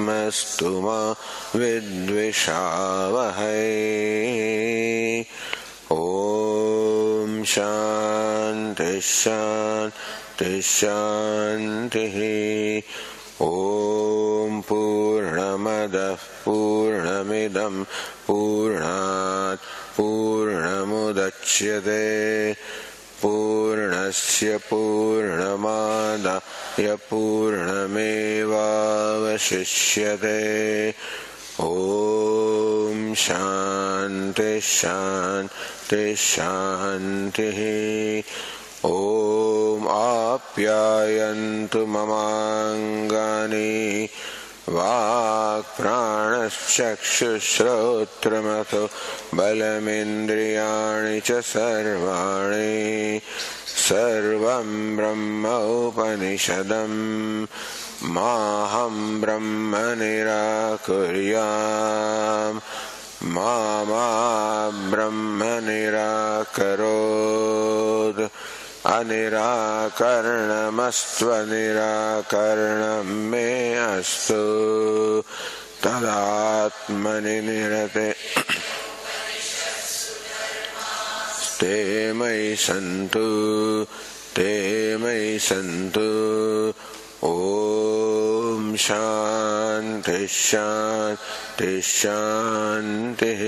तस्मादेवास्तु मा विद्विषावहै। ओम शांति शांति शांतिः। ओम पूर्णमदः पूर्णमिदं पूर्णात् पूर्णमुदच्यते पूर्णस्य पूर्णमादाय पूर्णमेवावशिष्यते। ओम शांति शांति शांतिः। ओम आप्यायन्तु ममाङ्गानि वाक्प्राणश्चक्षुश्रोत्रमथो बलमिन्द्रियाणि च सर्वाणि सर्वं ब्रह्म उपनिषदम् माहं ब्रह्म निराकुर्याम् मा ब्रह्म निराकरोत्। अनिराकरणमस्त्वनिराकरणं मे अस्तु तदात्मनि निरते ते मयि सन्तु ते मयि सन्तु। ओम शांति शांति शांतिः।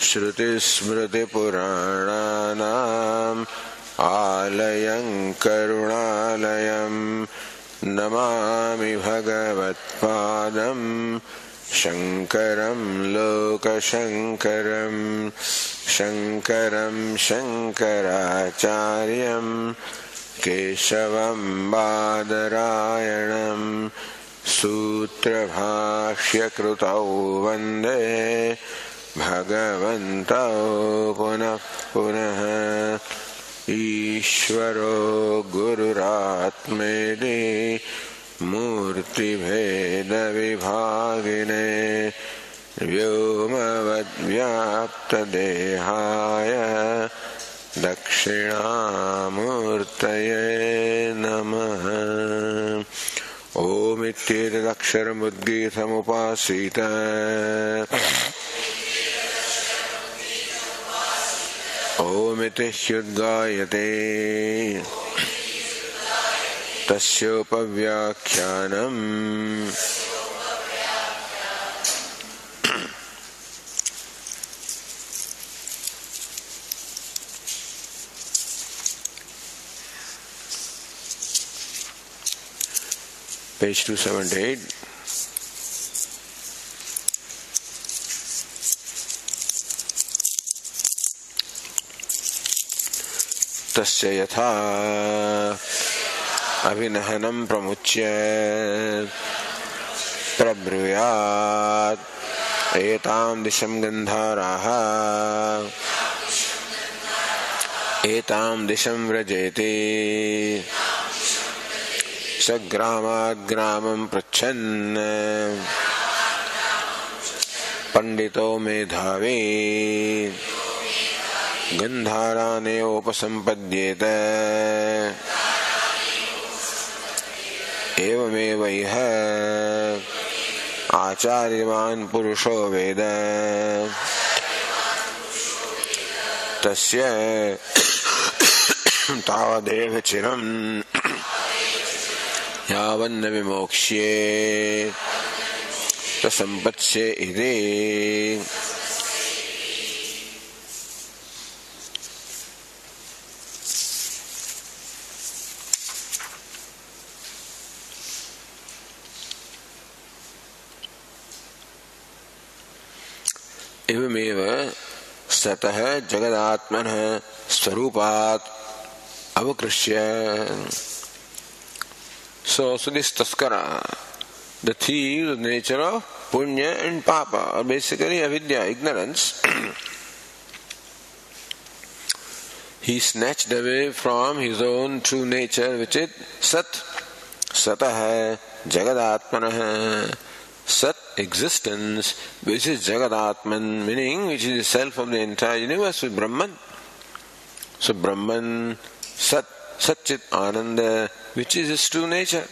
श्रुतिस्मृतिपुराणानाम् आलयं करुणालयं नमामि भगवत्पादं शङ्करं लोकशङ्करं शङ्करं शङ्कराचार्यं केशवं बादरायणं सूत्रभाष्यकृतौ वन्दे भगवन्तौ पुनः पुनः। ईश्वरो गुरुरात्मेति मूर्तिभेदविभागिने व्योमवद्व्याप्तदेहाय दक्षिणामूर्तये नमः। ओमित्येतदक्षरमुद्गीतमुपासीत ओमिति ह्युद्गायते तस्योपव्याख्यानम्। Page 278. तस्य यथा अभिनहनं प्रमुच्य प्रब्रूयात् एतां दिशं गन्धाराः एतां दिशं व्रजेति स ग्रामात् ग्रामं पृच्छन् पंडितो मेधावी गन्धारानेवोपसम्पद्येत एवमेव इह आचार्यवान् पुरुषो वेद तस्य तावदेव चिरम् यावन्न विमोक्ष्येत् स सम्पत्स्ये इति। एवमेव सतः जगदात्मनः स्वरूपात् अवकृष्य। So this taskara, the thief, the nature of punya and papa, or basically avidya, ignorance, he snatched away from his own true nature, which is Sat. Satah Jagadatmanah. Sat, existence, which is Jagadatman, meaning which is the self of the entire universe, with Brahman. So Brahman, Sat, Satchit Ananda, which is his true nature.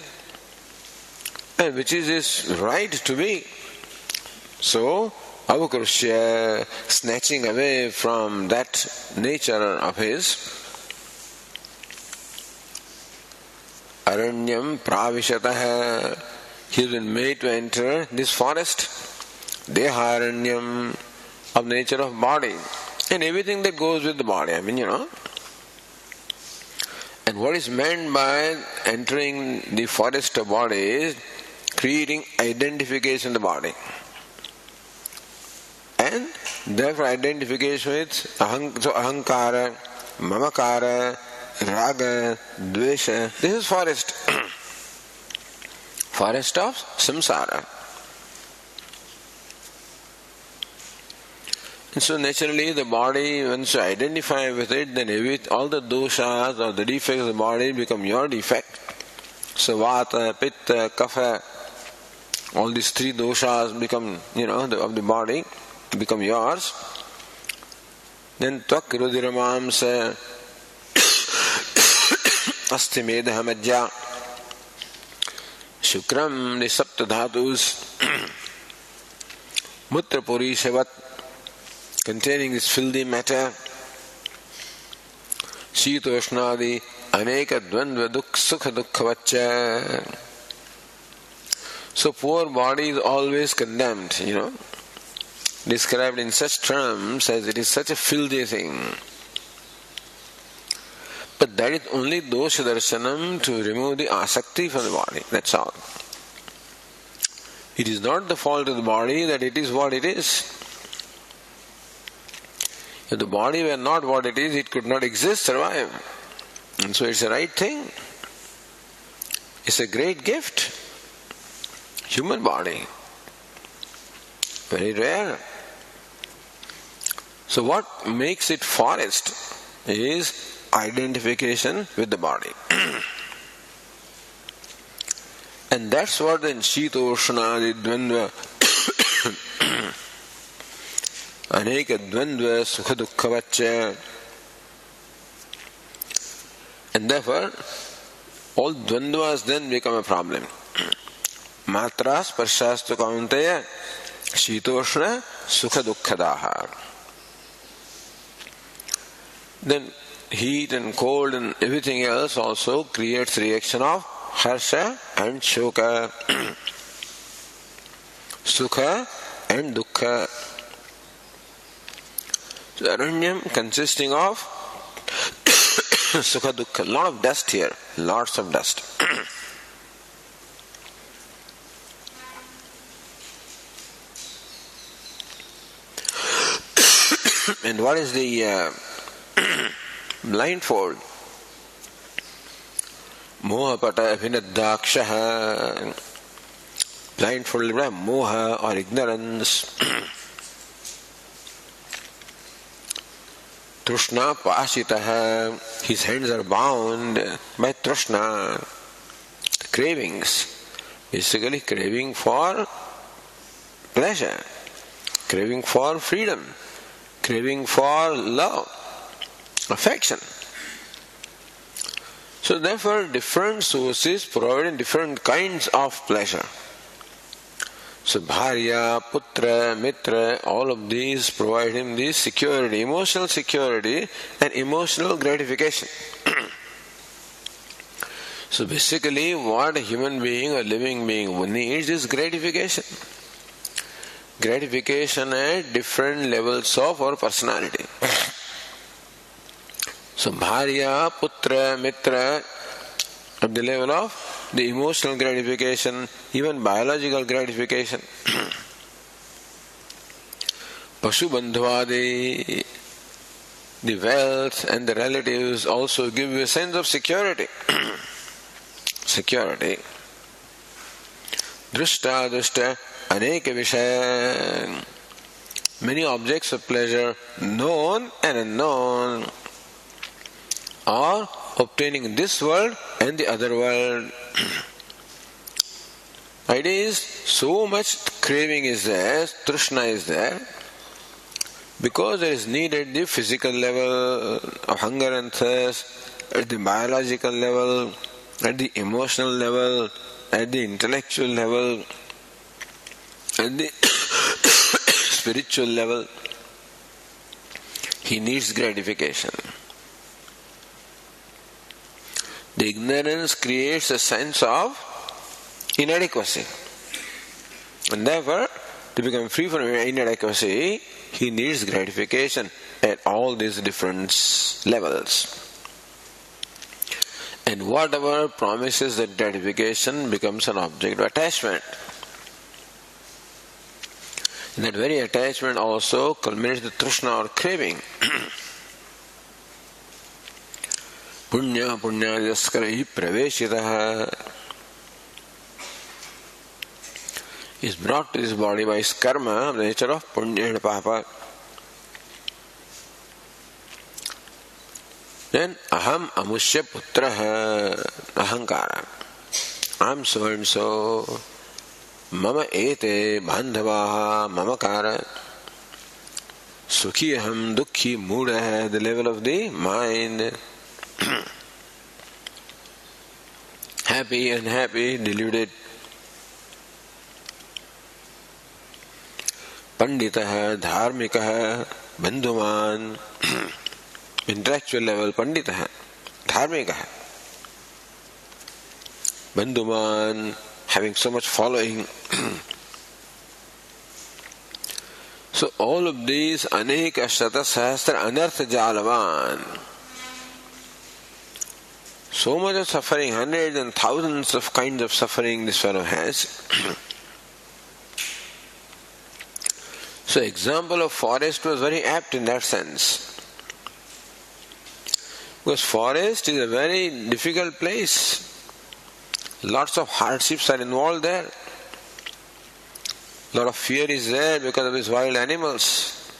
and which is his right to be. So, avakrushya, snatching away from that nature of his, aranyam pravishatah, he has been made to enter this forest, deharanyam, of nature of body, and everything that goes with the body. And what is meant by entering the forest of body is creating identification in the body. And therefore identification with ahankara, mamakara, raga, dvesha. This is forest. Forest of samsara. And so naturally the body, once you identify with it, then all the doshas or the defects of the body become your defect. So vata, pitta, kapha, all these three doshas become, of the body, become yours. Then tvak rudiramamsa asti medha majja shukram the sapta dhatus mutra purishavat, containing this filthy matter, shitoshnadi aneka dvandva sukha dukkha. So poor body is always condemned, described in such terms as it is such a filthy thing. But that is only dosha darshanam to remove the asakti from the body, that's all. It is not the fault of the body that it is what it is. If the body were not what it is, it could not exist, survive. And so it's a right thing. It's a great gift. Human body. Very rare. So what makes it forest is identification with the body. And that's what then Shitoshna Dvandva Aneka Dvandva Sukha Dukkha. And therefore all dvandvas then become a problem. Matra sparshastu kaunteya Shitoshna Sukha Dukkadaha. Then heat and cold and everything else also creates reaction of harsha and shoka, sukha and dukkha. So aranyam consisting of sukha dukkha. Lot of dust here, lots of dust. And what is the blindfold? Moha pata abhinadakshaha. Blindfold by moha or ignorance. Trishna pasitaha. His hands are bound by trishna. Cravings. Basically craving for pleasure. Craving for freedom. Craving for love. Affection. So therefore different sources provide different kinds of pleasure. So bharya, putra, mitra, all of these provide him this security, emotional security and emotional gratification. So basically what a human being or living being needs is gratification. Gratification at different levels of our personality. So bharya, putra, mitra, at the level of the emotional gratification, even biological gratification. Pashu bandhvadi, the wealth and the relatives also give you a sense of security. Security. Drishta, drishta, aneka vishaya. Many objects of pleasure, known and unknown, are obtaining in this world and the other world. Idea is, so much craving is there, trishna is there, because there is need at the physical level of hunger and thirst, at the biological level, at the emotional level, at the intellectual level, at the spiritual level, he needs gratification. The ignorance creates a sense of inadequacy. And therefore, to become free from inadequacy, he needs gratification at all these different levels. And whatever promises that gratification becomes an object of attachment. And that very attachment also culminates the trishna or craving. Punya punyajaskarahi praveshitaha is brought to this body by his karma, the nature of punya and papa. Then aham amushya putraha ahankara. I am so and so. Mama ete bandhavaha mamakara. Sukhi aham dukhi muda, the level of the mind. Happy, unhappy, deluded. Panditaha, dharmikaha, bandhuman. Intellectual level, panditaha, dharmikaha. Bandhuman, having so much following. So all of these aneka shata sahasra anartha jalavan. So much of suffering, hundreds and thousands of kinds of suffering this fellow has. So example of forest was very apt in that sense. Because forest is a very difficult place. Lots of hardships are involved there. Lot of fear is there because of these wild animals.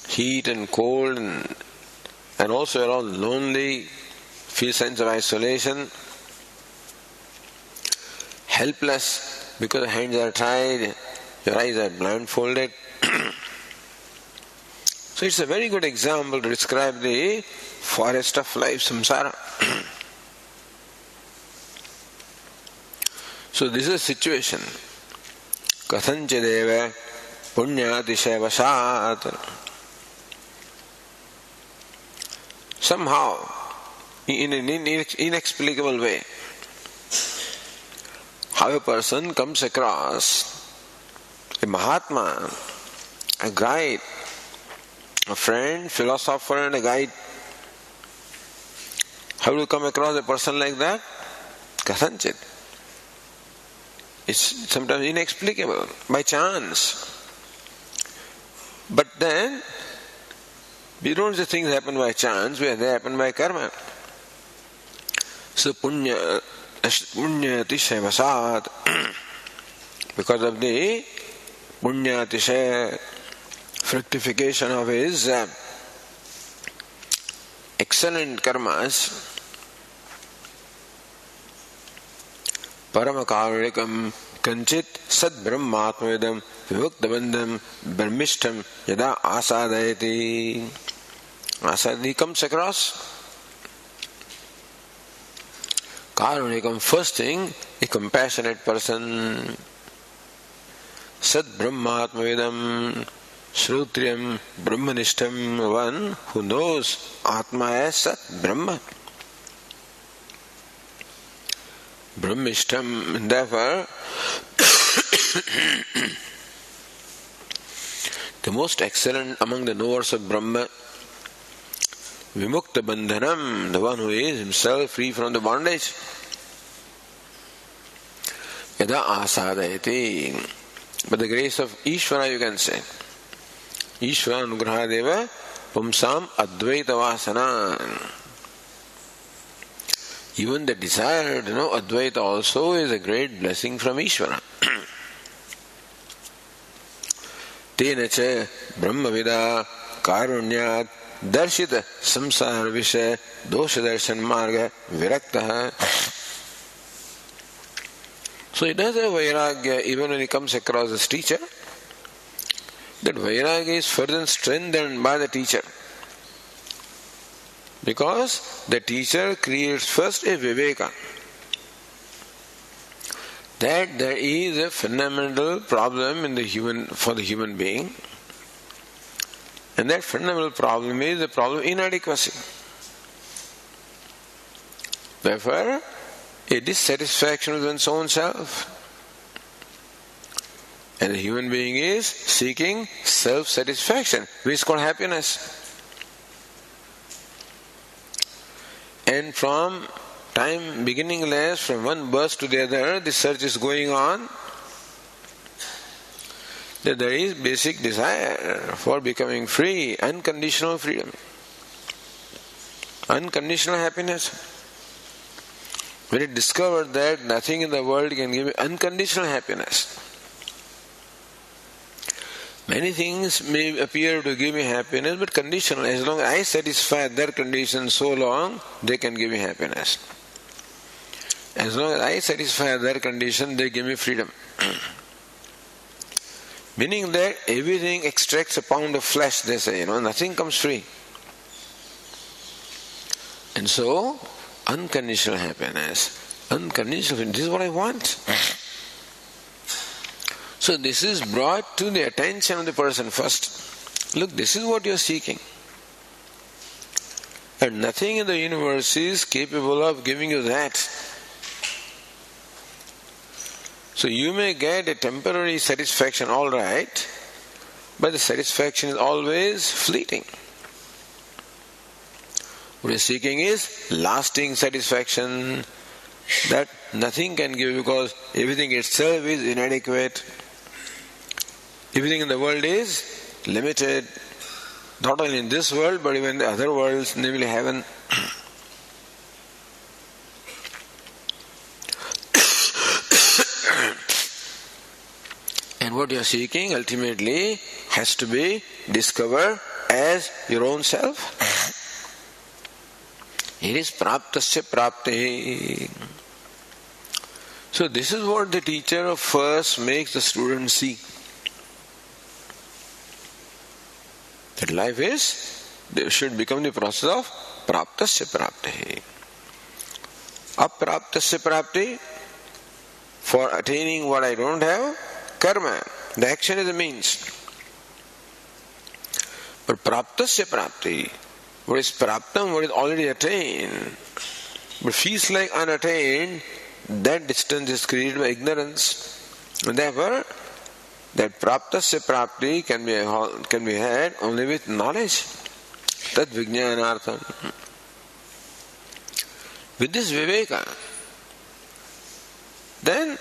Heat and cold and also you're all lonely, feel sense of isolation. Helpless because the hands are tied, your eyes are blindfolded. So it's a very good example to describe the forest of life, samsara. So this is a situation. Kathanchideva punyatishevashat. Somehow, in an inexplicable way, how a person comes across a Mahatma, a guide, a friend, philosopher and a guide. How do you come across a person like that? Kathanchit. It's sometimes inexplicable, by chance. But then, we don't say things happen by chance, they happen by karma. So punya tishevasat, because of the punya tishe, fructification of his excellent karmas, Paramakarunikam kanchit sad brahmatmavidam vivuktabandham brahmishtam yada asadayati. Asadi comes across. Karunikam, first thing, a compassionate person. Sad brahmatmavidam shrutriyam brahmanishtam, one who knows Atma as Sat Brahma. Brahmishtam, and therefore the most excellent among the knowers of Brahma, Vimukta Bandhanam, the one who is himself free from the bondage. Yada asadayati, by the grace of Ishvara you can say. Ishvara Anugrahadeva Pumsam Advaita Vasana. Even the desire to know Advaita also is a great blessing from Ishvara. Tena cha Brahmavida Karunyat Darshita Samsara Vishay Dosha Darshan Marga Viraktaha. So he does have Vairagya even when he comes across his teacher. That Vairagya is further strengthened by the teacher. Because the teacher creates first a Viveka. that there is a fundamental problem for the human being, and that fundamental problem is the problem of inadequacy. Therefore, a dissatisfaction with one's own self. And the human being is seeking self-satisfaction, which is called happiness. And from time beginningless, from one birth to the other, the search is going on. That there is basic desire for becoming free, unconditional freedom, unconditional happiness. When it discovered that nothing in the world can give me unconditional happiness, many things may appear to give me happiness, but conditional. As long as I satisfy their conditions, so long they can give me happiness. As long as I satisfy their condition, they give me freedom. Meaning that everything extracts a pound of flesh, they say, nothing comes free. And so, unconditional happiness, unconditional freedom, this is what I want. So this is brought to the attention of the person first. Look, this is what you are seeking. And nothing in the universe is capable of giving you that. So you may get a temporary satisfaction, all right, but the satisfaction is always fleeting. What you are seeking is lasting satisfaction that nothing can give, because everything itself is inadequate. Everything in the world is limited, not only in this world, but even in the other worlds, namely heaven. And what you are seeking ultimately has to be discovered as your own self. It is praptasya prapti. So this is what the teacher first makes the student see. That life should become the process of praptasya prapti. Apraptasya prapti, for attaining what I don't have, karma. The action is the means. But praptasya prapti, what is praptam, what is already attained, but feels like unattained, that distance is created by ignorance. And therefore, that praptasya prapti can be had only with knowledge. Tad vijnanartham. With this viveka, then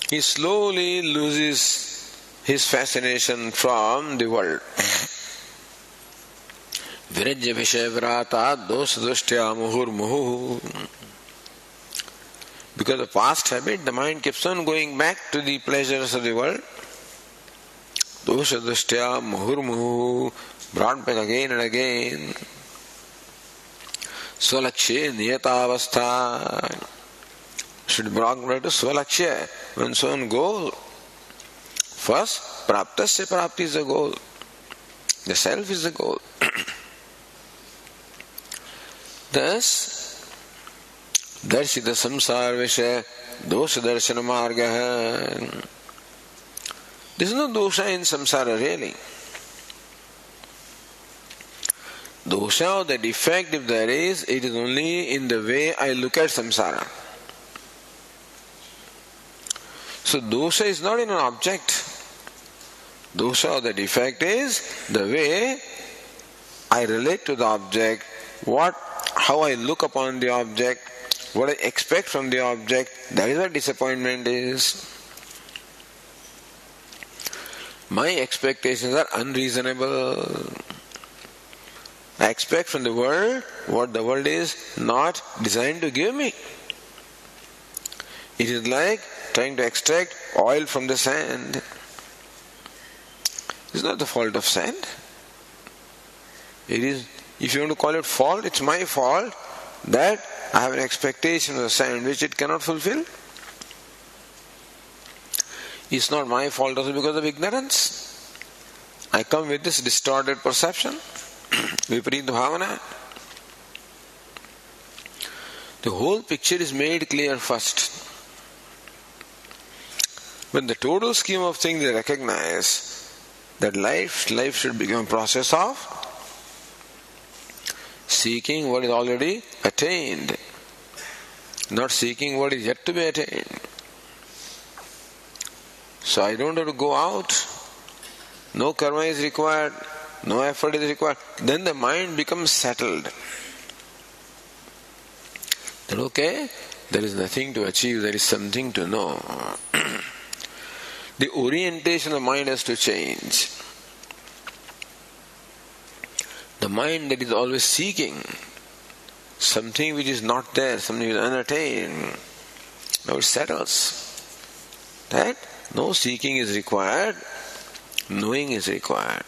he slowly loses his fascination from the world. Virajya vishayavrata dosa dushtya muhur muhu. Because of past habit, the mind keeps on going back to the pleasures of the world. Dosha dushtya muhur muhu, brought back again and again. Swalakshe niyatavastha, should be brought back to swalakshe, one's own goal. First, praptasya prapti is the goal. The self is the goal. Thus, darshita samsara vishaya dosha darshana marga. There is no dosha in samsara really. Dosha, or the defect, if there is, it is only in the way I look at samsara. So dosha is not in an object. Dosha, or the defect, is the way I relate to the object, how I look upon the object, what I expect from the object. That is what disappointment is. My expectations are unreasonable. I expect from the world what the world is not designed to give me. It is like trying to extract oil from the sand. It's not the fault of sand. It is, if you want to call it fault, it's my fault that I have an expectation of the sand which it cannot fulfill. It's not my fault also because of ignorance. I come with this distorted perception, viparita bhavana. The whole picture is made clear first. When the total scheme of things they recognize that life should become a process of seeking what is already attained, not seeking what is yet to be attained. So I don't have to go out, no karma is required, no effort is required. Then the mind becomes settled. Then okay, there is nothing to achieve, there is something to know. The orientation of the mind has to change. The mind that is always seeking something which is not there, something which is unattained, now it settles. That no seeking is required, knowing is required.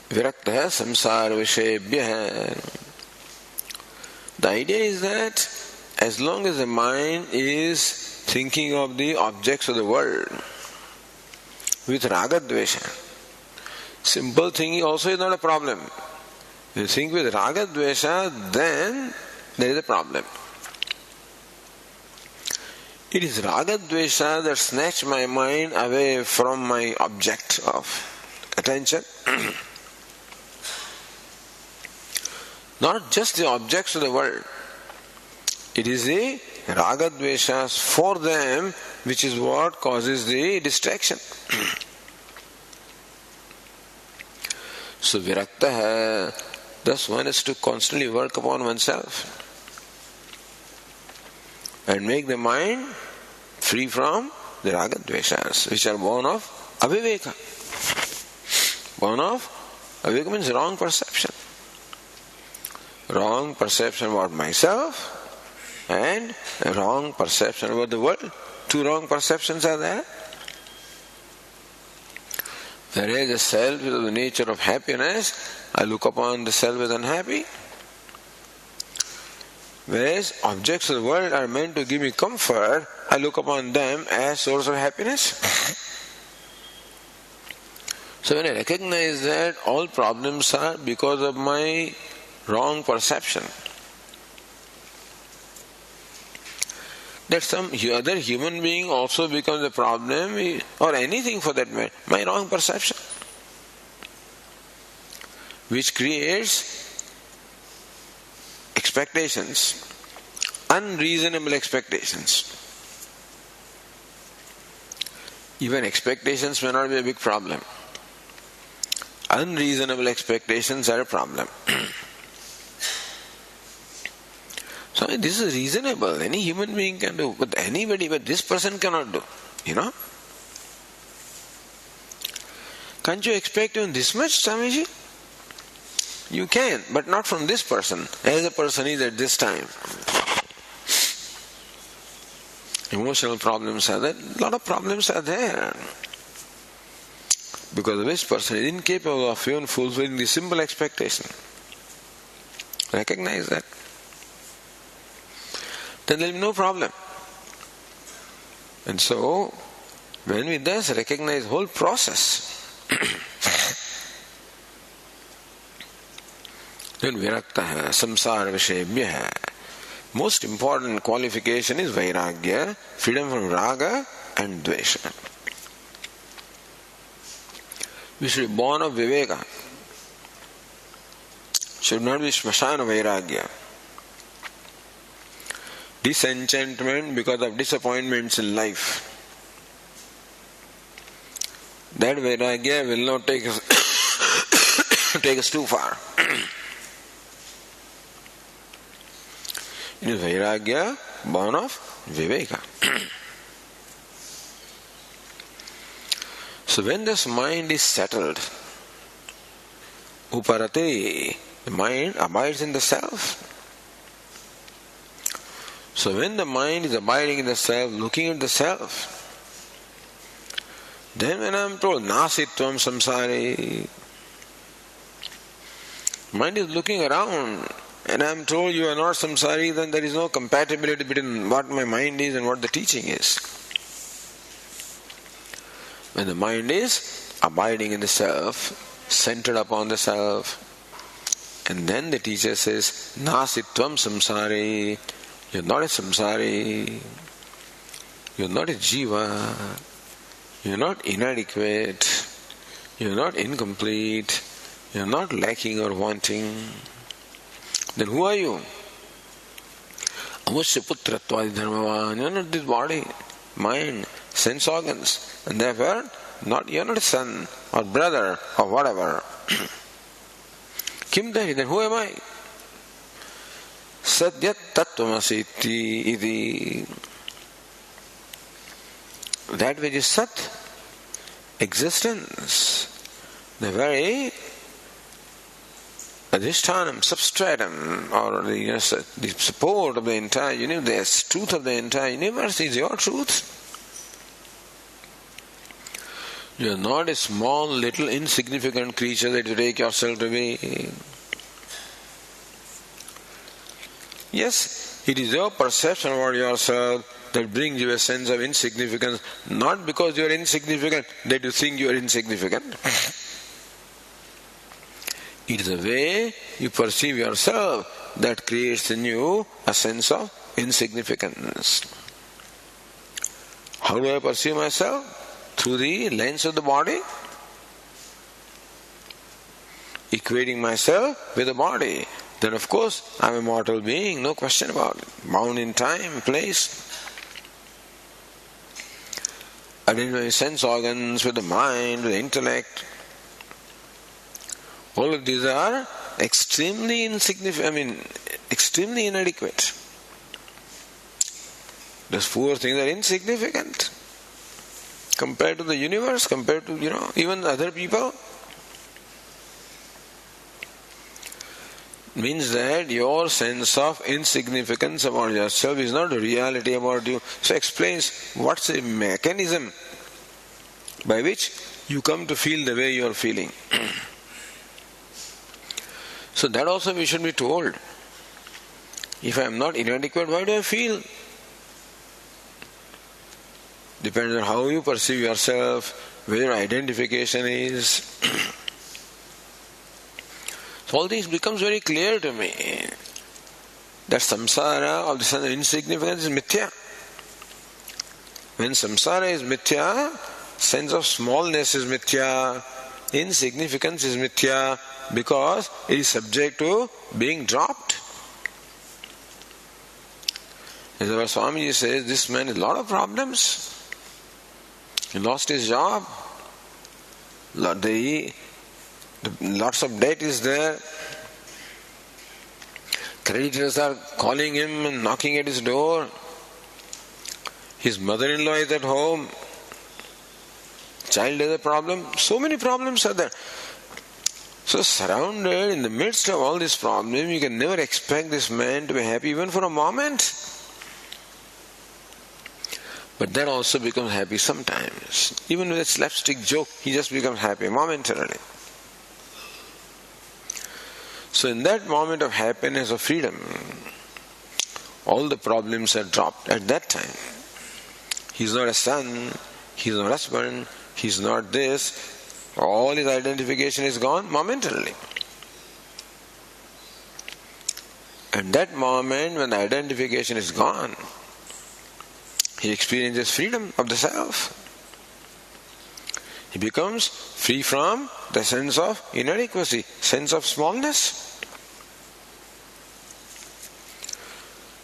Viraktah samsara vishebhyah. The idea is that as long as the mind is thinking of the objects of the world with raga dvesha, simple thinking also is not a problem. If you think with raga dvesha, then there is a problem. It is raga dvesha that snatch my mind away from my object of attention. Not just the objects of the world. It is the raga dveshas for them which is what causes the distraction. So virakta hai, thus one has to constantly work upon oneself and make the mind free from the raga dveshas which are born of aviveka. Born of aviveka means wrong perception. Wrong perception about myself and a wrong perception about the world. Two wrong perceptions are there. Whereas the self is of the nature of happiness, I look upon the self as unhappy. Whereas objects of the world are meant to give me comfort, I look upon them as source of happiness. So when I recognize that all problems are because of my wrong perception, that some other human being also becomes a problem, or anything for that matter, my wrong perception, which creates expectations, unreasonable expectations. Even expectations may not be a big problem. Unreasonable expectations are a problem. So this is reasonable. Any human being can do, but this person cannot do. Can't you expect even this much, Swamiji? You can, but not from this person, as the person is at this time. Emotional problems are there. A lot of problems are there. Because this person is incapable of even fulfilling the simple expectation. Recognize that. Then there will be no problem. And so, when we thus recognize the whole process, then virakta samsara vishebhyah. Most important qualification is vairagya, freedom from raga and dvesha. We should be born of viveka. Should not be smashana vairagya. Disenchantment because of disappointments in life. That vairagya will not take us too far. It is vairagya born of viveka. So when this mind is settled, uparate, the mind abides in the self. So when the mind is abiding in the self, looking at the self, then when I am told, nasitvam samsare, mind is looking around, and I am told you are not samsari, then there is no compatibility between what my mind is and what the teaching is. When the mind is abiding in the self, centered upon the self, and then the teacher says, nasitvam samsare, you are not a samsari. You're not a jiva. You're not inadequate. You're not incomplete. You're not lacking or wanting. Then who are you? Amusya putratva dharmavan. You're not this body, mind, sense organs. And therefore, you're not a son or brother or whatever. Kim then who am I? Sadyat tattvamasi iti. That which is Sat, existence, the very adhishtanam, substratum, or the support of the entire universe, the truth of the entire universe is your truth. You are not a small, little, insignificant creature that you take yourself to be. Yes, it is your perception about yourself that brings you a sense of insignificance, not because you are insignificant that you think you are insignificant. It is the way you perceive yourself that creates in you a sense of insignificance. How do I perceive myself? Through the lens of the body, equating myself with the body. Then of course I am a mortal being, no question about it, bound in time, place. Identifying sense organs with the mind, with the intellect. All of these are extremely extremely inadequate. Those four things are insignificant compared to the universe, compared to, even other people. Means that your sense of insignificance about yourself is not a reality about you. So explains what's the mechanism by which you come to feel the way you are feeling. So that also we should be told. If I am not inadequate, why do I feel? Depends on how you perceive yourself, where your identification is. So all this becomes very clear to me. That samsara of the sense of insignificance is mithya. When samsara is mithya, sense of smallness is mithya, insignificance is mithya, because it is subject to being dropped. As our Swamiji says, this man has a lot of problems. He lost his job. Lots of debt is there. Creditors are calling him and knocking at his door. His mother-in-law is at home. Child has a problem. So many problems are there. So surrounded in the midst of all these problems, you can never expect this man to be happy even for a moment. But that also becomes happy sometimes. Even with a slapstick joke, he just becomes happy momentarily. So in that moment of happiness, of freedom, all the problems are dropped at that time. He's not a son, he's not a husband, he's not this. All his identification is gone momentarily. And that moment when the identification is gone, he experiences freedom of the self. He becomes free from the sense of inadequacy, sense of smallness.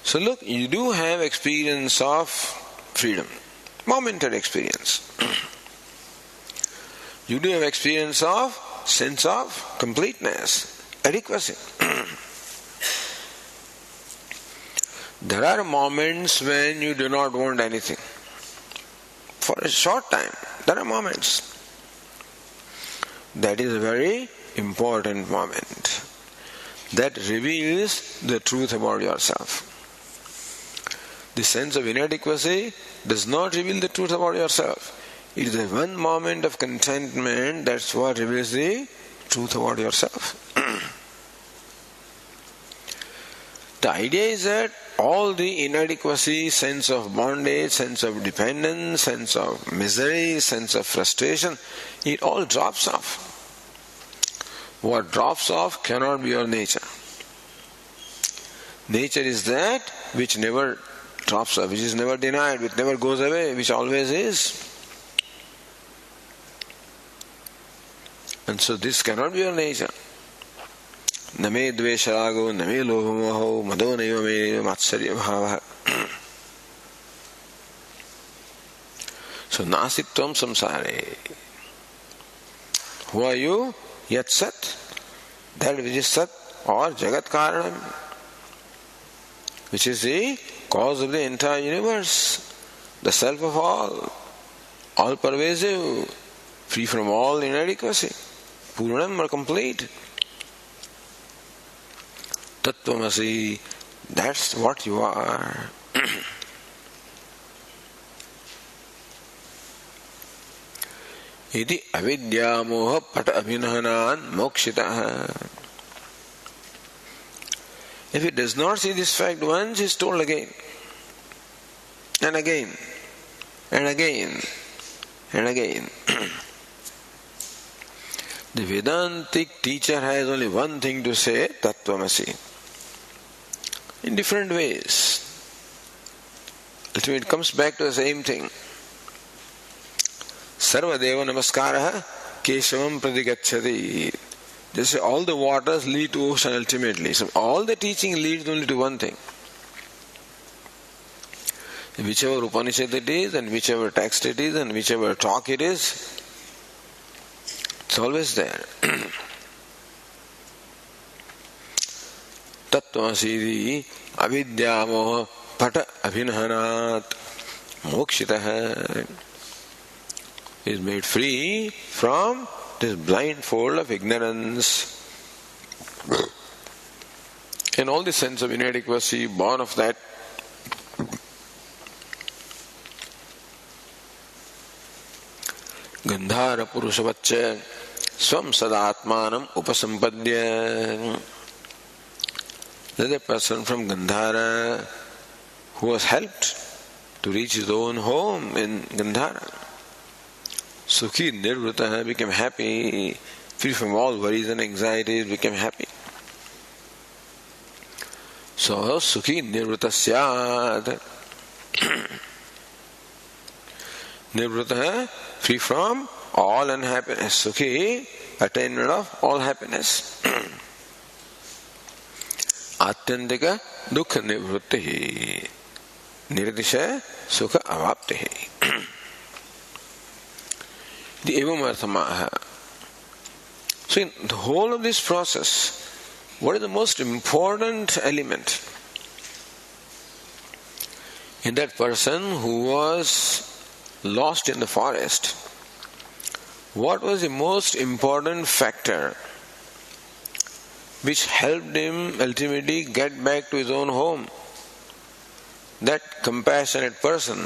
So look, you do have experience of freedom, momentary experience. You do have experience of sense of completeness, adequacy. There are moments when you do not want anything. For a short time, there are moments. That is a very important moment. That reveals the truth about yourself. The sense of inadequacy does not reveal the truth about yourself. It is the one moment of contentment that's what reveals the truth about yourself. The idea is that all the inadequacy, sense of bondage, sense of dependence, sense of misery, sense of frustration, it all drops off. What drops off cannot be your nature. Nature is that which never drops which is never denied, which never goes away, which always is. And so this cannot be your nature. Name dvesharago, name lobhamoho, mado naiva me matsarya bhava. So nasitvam samsare. Who are you? Yat sat. That which is sat or jagat karanam, which is the cause of the entire universe, the self of all pervasive, free from all inadequacy, Purnam or complete. Tattvamasi, that's what you are. Iti avidya moha pata abhinahanan mokshitaha. If he does not see this fact once, he is told again and again and again and again. The Vedantic teacher has only one thing to say, Tattvamasi, in different ways. Ultimately it comes back to the same thing. Sarvadeva namaskaraha keshavam pradigacchati. They say all the waters lead to ocean ultimately. So all the teaching leads only to one thing. Whichever Upanishad it is, and whichever text it is, and whichever talk it is, it's always there. Tattvamasi avidya moha pata abhinahanat mokshitaha. Is made free from this blindfold of ignorance and all the sense of inadequacy born of that. Gandhara Purushavacha Swam Sadatmanam Upasampadya. There's a person from Gandhara who was helped to reach his own home in Gandhara. Sukhi nirvritaha, became happy, free from all worries and anxieties, became happy. So Sukhi nirvrita syad. Nirvritaha, free from all unhappiness. Sukhi, attainment of all happiness. Atyandika dukha nivrutti. Nirtisha sukha avapti. The evam arthamaha. So in the whole of this process, what is the most important element? In that person who was lost in the forest, what was the most important factor which helped him ultimately get back to his own home? That compassionate person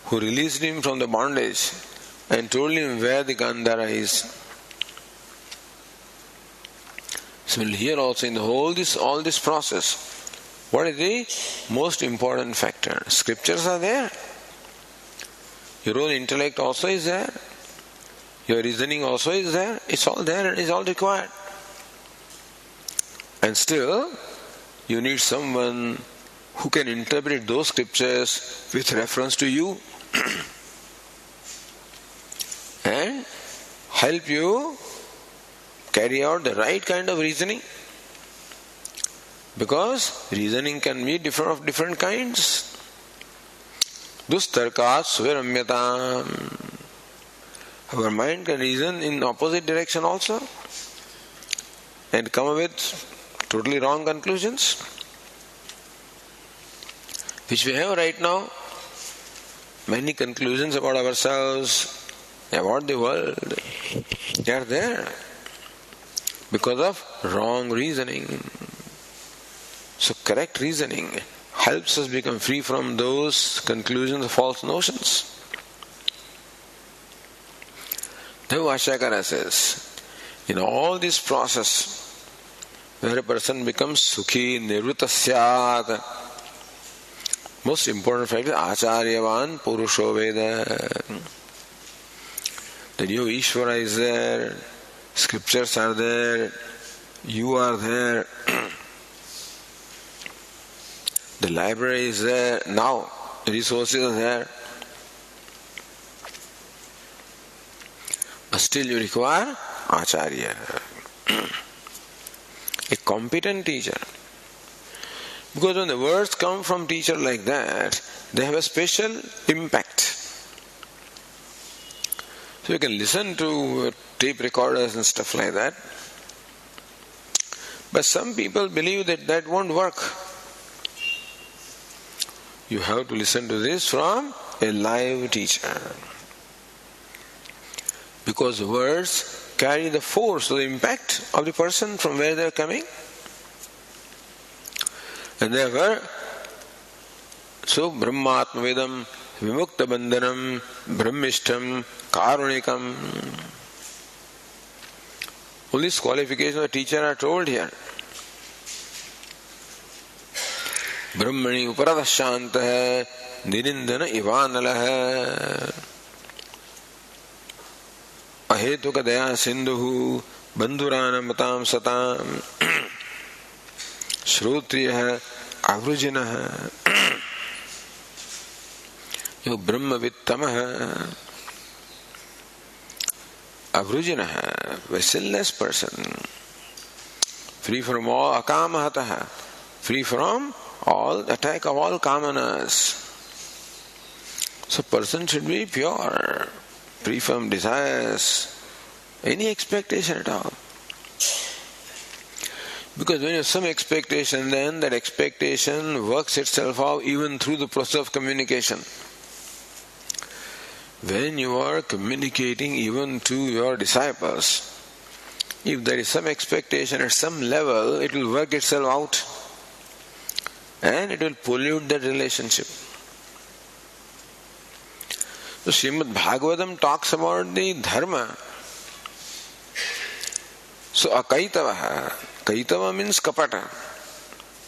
who released him from the bondage and told him where the Gandhara is. So here also in the all this process, what is the most important factor? Scriptures are there. Your own intellect also is there. Your reasoning also is there. It's all there and it's all required. And still, you need someone who can interpret those scriptures with reference to you and help you carry out the right kind of reasoning. Because reasoning can be of different kinds. Dustarkat suviramyatam. Our mind can reason in opposite direction also and come up with totally wrong conclusions, which we have right now. Many conclusions about ourselves, about the world, they are there because of wrong reasoning. So correct reasoning helps us become free from those conclusions of false notions. The Vashyakara says, in all this process, where a person becomes sukhi nirvrita syat, most important fact is acharyavan purusho veda. The new Ishvara is there, scriptures are there, you are there. The library is there now, the resources are there. But still you require Acharya, a competent teacher. Because when the words come from teacher like that, they have a special impact. So you can listen to tape recorders and stuff like that. But some people believe that that won't work. You have to listen to this from a live teacher. Because words carry the force or the impact of the person from where they are coming. And therefore, so Brahmatmavedam, Vimukta Bandhanam, Brahmishtam, Karunikam. All these qualifications of the teacher are told here. Brahmani Uparadashanta, Nirindana Ivanala, Ahetuka Daya Sindhu, Bandhurana Matam Satam, Shrotriya Avrujina, Yo Brahma Vittamaha, Avrujina, a sinless person, free from all akamahataha, free from all attack of all kamanas. So person should be pure, free from desires, any expectation at all. Because when you have some expectation, then that expectation works itself out even through the process of communication. When you are communicating even to your disciples, if there is some expectation at some level, it will work itself out and it will pollute that relationship. So Srimad Bhagavatam talks about the dharma. So akaitava. Kaitava means kapata.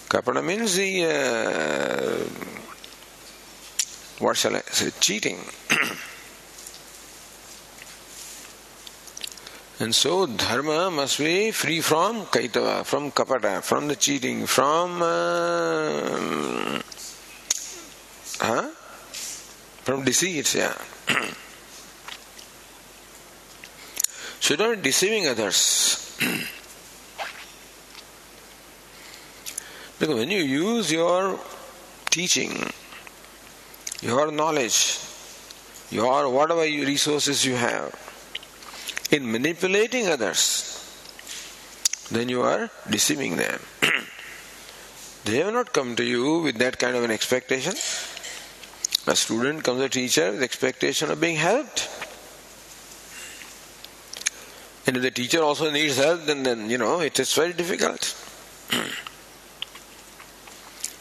Kapata means the what shall I say? Cheating. And so dharma must be free from kaitava, from kapata, from the cheating, from deceit, yeah. Should not be deceiving others. Because when you use your teaching, your knowledge, your whatever resources you have, in manipulating others, then you are deceiving them. They have not come to you with that kind of an expectation. A student comes to a teacher with expectation of being helped. And if the teacher also needs help, then it is very difficult.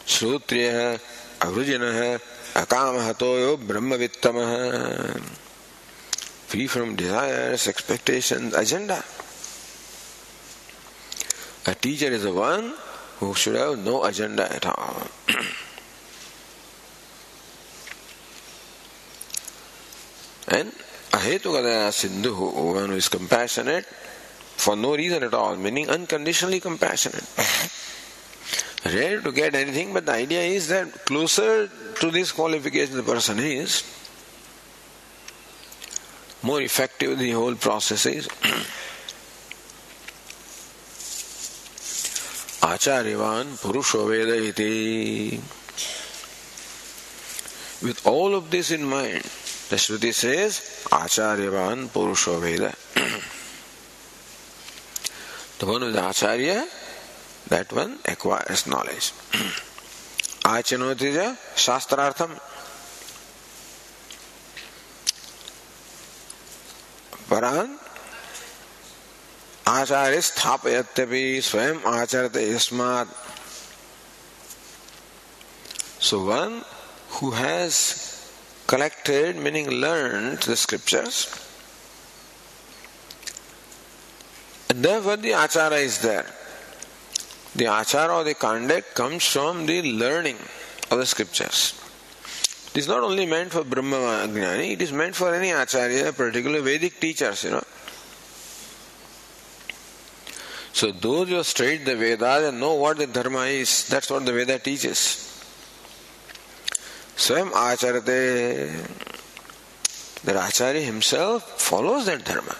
Shrotriya, Avrujana, Akamahatoyo, Brahmavittamaha. Free from desires, expectations, agenda. A teacher is the one who should have no agenda at all. And ahetukadaya sindhu, one who is compassionate for no reason at all, meaning unconditionally compassionate. Rare to get anything, but the idea is that closer to this qualification the person is, more effective the whole process is. Acharyavan Purusho Veda iti. With all of this in mind, the Shruti says, Acharyavan Purusho Veda. The one who is Acharya, that one acquires knowledge. Achanotija Shastrartham. Paran Acharya Sthapayatyapi Swayam Acharate Yasmat. So one who has collected, meaning learned the scriptures, and therefore the Acharya is there. The Acharya or the conduct comes from the learning of the scriptures. It is not only meant for Brahma Jnani, it is meant for any Acharya, particularly Vedic teachers, So those who have studied the Vedas and know what the Dharma is, that's what the Veda teaches. Swayam acharate. The Acharya himself follows that dharma.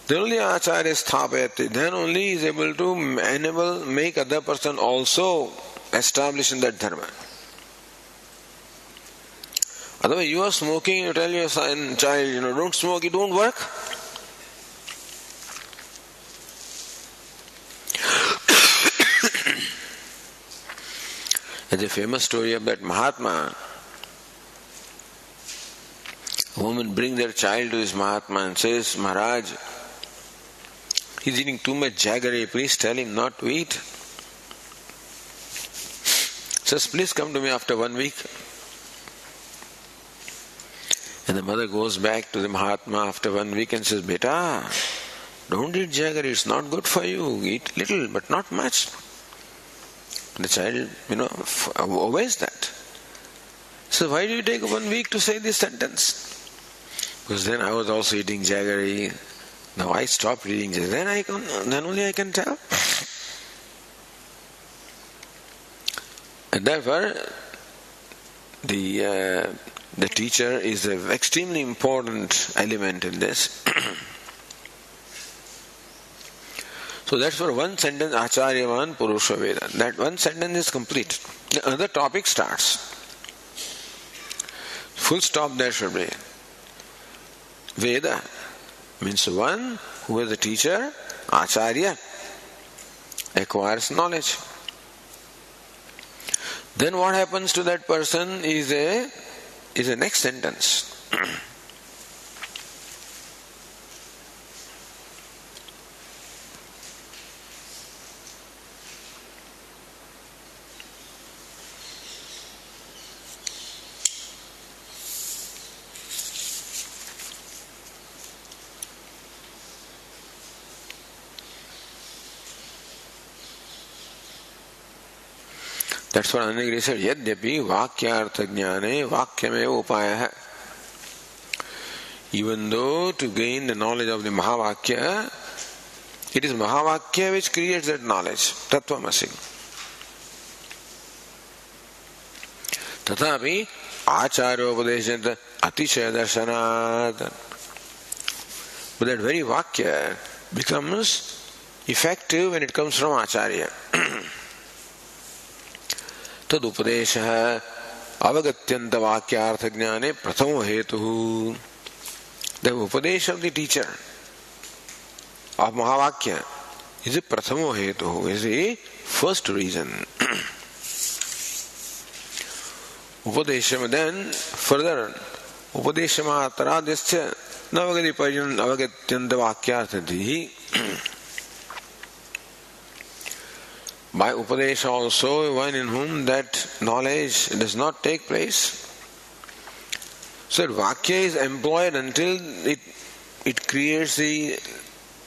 Then only Acharya sthapayati. Then only he is able to make other person also establish in that dharma. Otherwise, you are smoking, you tell your son, child, don't smoke, it won't work. There's a famous story of that Mahatma. A woman brings their child to this Mahatma and says, Maharaj, he's eating too much jaggery, please tell him not to eat. Says, please come to me after 1 week. And the mother goes back to the Mahatma after 1 week and says, Beta, don't eat jaggery, it's not good for you. Eat little, but not much. The child, obeys that. So why do you take 1 week to say this sentence? Because then I was also eating jaggery. Now I stopped eating jaggery. Then only I can tell. And therefore, the teacher is an extremely important element in this. So that's for one sentence, Acharyavan Purusha Veda. That one sentence is complete. The other topic starts. Full stop there should be. Veda means one who is a teacher, Acharya, acquires knowledge. Then what happens to that person is a next sentence. That's what Anandagiri said, Yadyapi Vakyartha Jnane Vakyameva Upaya. Even though to gain the knowledge of the Mahavakya, it is Mahavakya which creates that knowledge, Tattvamasi. Tathapi Acharyopadeshat Atishaya Darshanat. But that very Vakya becomes effective when it comes from Acharya. Tad upadesha avagatyanta vakyartha jnane prathamo hetuhu. The upadesha of the teacher of Mahavakya is a prathamo hetuhu, is a first reason. Upadesha then further upadesha matradhyascha navagati paryan avagatyanta vakyarthati. By Upadesha also, one in whom that knowledge does not take place. So Vakya is employed until it creates the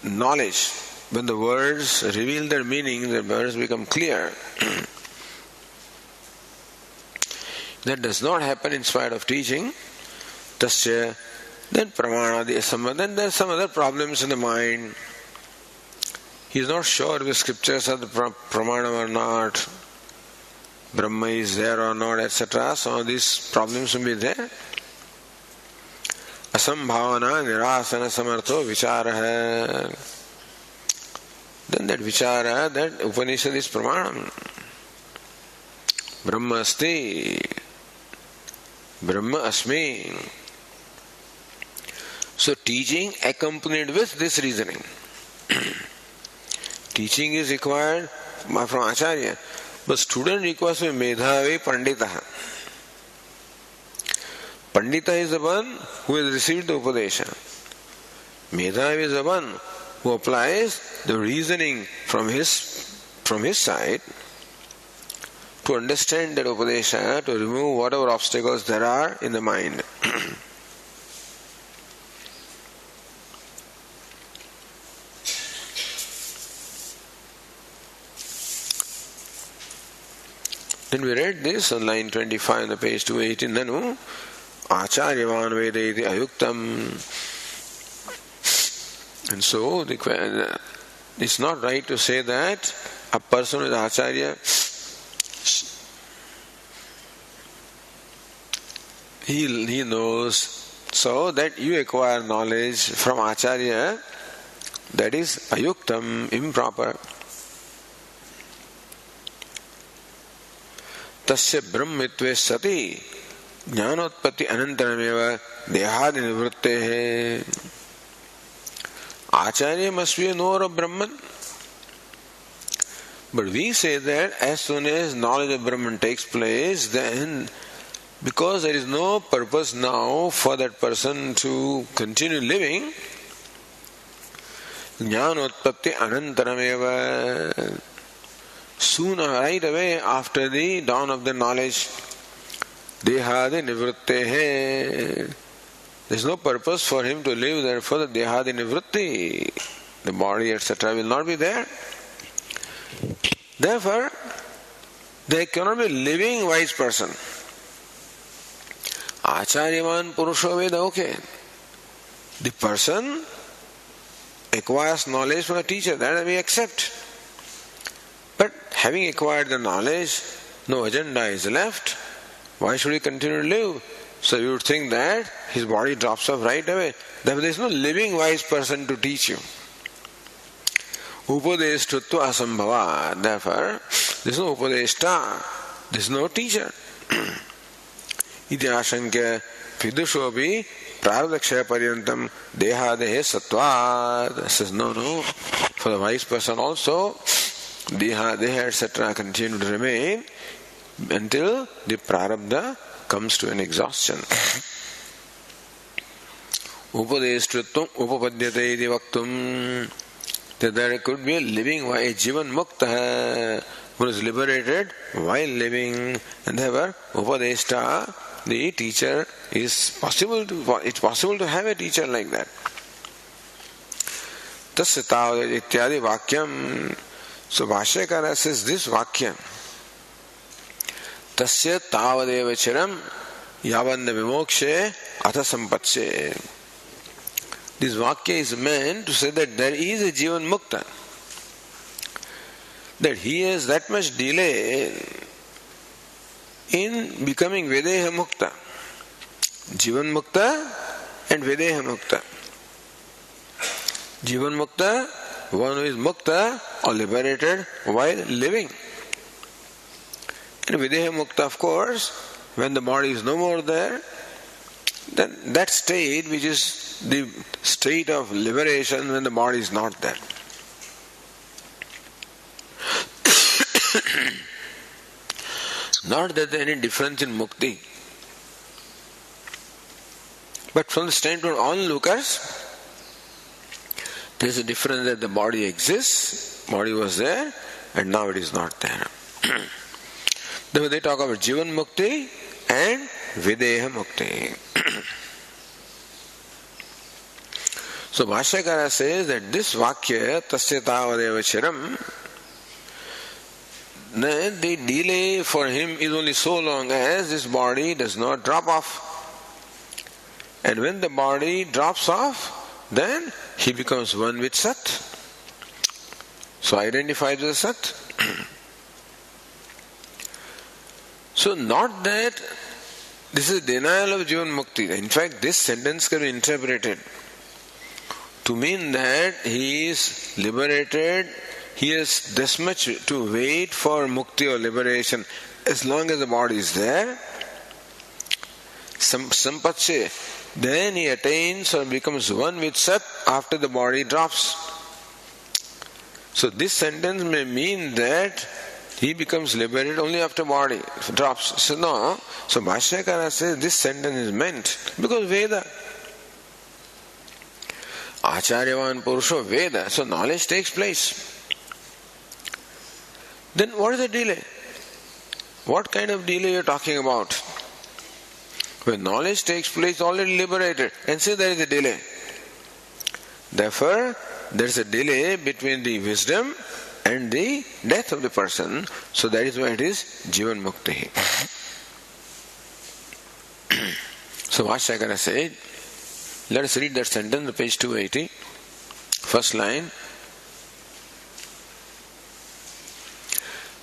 knowledge. When the words reveal their meaning, the words become clear. That does not happen in spite of teaching. Tasya, then pramana, then there are some other problems in the mind. He is not sure if the scriptures are the pramana or not, Brahma is there or not, etc. So these problems will be there. Asambhavana nirasana samartho vichara. Then that vichara, that Upanishad is pramanam. Brahma asti, Brahma asmi. So teaching accompanied with this reasoning. Teaching is required from Acharya, but student requires Medhavi Pandita. Pandita is the one who has received the Upadesha. Medhavi is the one who applies the reasoning from his side to understand that Upadesha, to remove whatever obstacles there are in the mind. Then we read this on line 25 on the page 218. Nanu Acharyavan Veda iti ayuktam. And so it's not right to say that a person with Acharya he knows. So that you acquire knowledge from Acharya, that is ayuktam, improper. Tasya brahmitve sati jnanotpatti anantarameva dehadi nivrittehe. Acharya must be a knower of Brahman. But we say that as soon as knowledge of Brahman takes place, then because there is no purpose now for that person to continue living, jnanotpatti anantarameva, soon or right away after the dawn of the knowledge, dehadi nivrittehe, there is no purpose for him to live, therefore the dehadi nivritti, the body etc. will not be there. Therefore, there cannot be a living wise person. Acharyavan Purusho Veda, okay. The person acquires knowledge from a teacher, that we accept. But having acquired the knowledge, no agenda is left. Why should he continue to live? So you would think that his body drops off right away. Therefore, there is no living wise person to teach you. Upadeshtutva asambhava. Therefore, there is no upadeshta, there is no teacher. Iti ashankya vidushopi prarabdakshaya paryantam dehadehe sattvat. Says no. For the wise person also, deha etc. continue to remain until the prarabdha comes to an exhaustion. Upadeshtutvam upapadyate iti vaktum. That there could be a living, a jivan mukta, who is liberated while living, and therefore upadeshta, the teacher, it's possible to have a teacher like that. Tasya tavad ityadi vakyam. So Bhashyakara says this vakyam. Tasya tavadeva chiram yavanda vimokshe atha sampatshe. This vakya is meant to say that there is a jivan mukta, that he has that much delay in becoming Vedeha Mukta. Jivan Mukta and Vedeha Mukta. Jivan Mukta, one who is Mukta or liberated while living. And Vedeha Mukta, of course, when the body is no more there, then that state which is the state of liberation when the body is not there. Not that there is any difference in mukti, but from the standpoint of onlookers, there is a difference that the body exists, body was there, and now it is not there. Therefore they talk about Jivan Mukti and Videha Mukti. So Bhashyakara says that this Vakya, Tasya Tavadeva Chiram, the delay for him is only so long as this body does not drop off. And when the body drops off, then he becomes one with Sat. So identified with Sat. So not that this is denial of Jivan Mukti. In fact, this sentence can be interpreted to mean that he is liberated, he has this much to wait for mukti or liberation as long as the body is there. Sampatshe, then he attains or becomes one with Sat after the body drops. So this sentence may mean that he becomes liberated only after body drops. So no, so Bhashyakara says this sentence is meant because Veda. Acharyavan Purusho Veda. So knowledge takes place. Then what is the delay? What kind of delay you are talking about? When knowledge takes place, already liberated, and say there is a delay. Therefore, there is a delay between the wisdom and the death of the person. So that is why it is Jivan Mukti. So Bhashyakara said, let us read that sentence, page 280, first line.